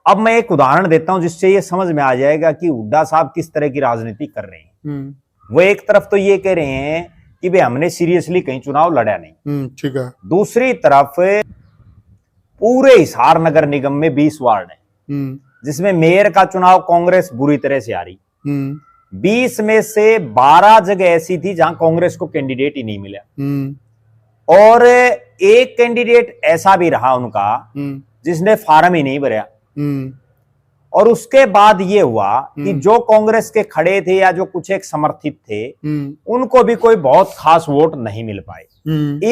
अब मैं एक उदाहरण देता हूं जिससे ये समझ में आ जाएगा कि हुड्डा साहब किस तरह की राजनीति कर रहे हैं। वो एक तरफ तो ये कह रहे हैं कि भाई हमने सीरियसली कहीं चुनाव लड़ा नहीं, ठीक है। दूसरी तरफ पूरे हिसार नगर निगम में 20 वार्ड है, जिसमें मेयर का चुनाव कांग्रेस बुरी तरह से आ रही। 20 में से 12 जगह ऐसी थी जहां कांग्रेस को कैंडिडेट ही नहीं मिला, और एक कैंडिडेट ऐसा भी रहा उनका जिसने फार्म ही नहीं भरा। और उसके बाद ये हुआ कि जो कांग्रेस के खड़े थे या जो कुछ एक समर्थित थे, उनको भी कोई बहुत खास वोट नहीं मिल पाए।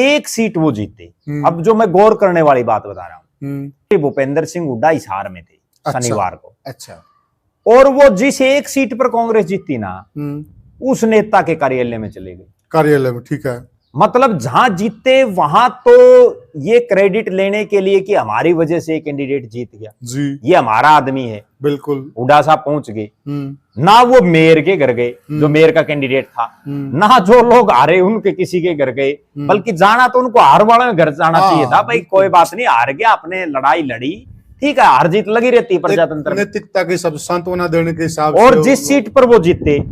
एक सीट वो जीते। अब जो मैं गौर करने वाली बात बता रहा हूं, भूपेंद्र सिंह हुड्डा हिसार में थे शनिवार को। अच्छा। और वो जिस एक सीट पर कांग्रेस जीती ना, उस नेता के कार्यालय में चले गए। कार्यालय में, ठीक है। मतलब जहां जीते वहां तो ये क्रेडिट लेने के लिए कि हमारी वजह से कैंडिडेट जीत गया जी, ये हमारा आदमी है, बिल्कुल हुड्डा साहब पहुंच गए। ना वो मेयर के घर गए जो मेयर का कैंडिडेट था, ना जो लोग हारे उनके किसी के घर गए, बल्कि जाना तो उनको हार वाले घर जाना चाहिए था। भाई कोई बात नहीं, हार गया, अपने लड़ाई लड़ी, ठीक है, हार जीत लगी रहती है प्रजातंत्र में, नैतिकता के सब सांत्वना देने के हिसाब और से। जिस सीट पर वो जीते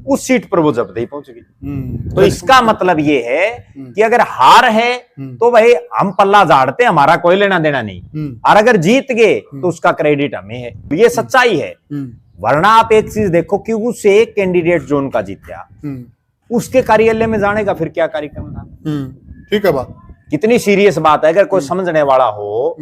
उस सीट पर वो जब्त ही पहुंच गई। तो इसका मतलब ये है कि अगर हार है तो भाई हम पल्ला झाड़ते, हमारा कोई लेना देना नहीं, और अगर जीत गए तो उसका क्रेडिट हमें है। ये सच्चाई है। वरना आप एक चीज देखो कि उस एक कैंडिडेट जो उनका जीता, उसके कार्यालय में जाने का फिर क्या कार्यक्रम था। ठीक है बात, कितनी सीरियस बात है। अगर कोई समझने वाला हो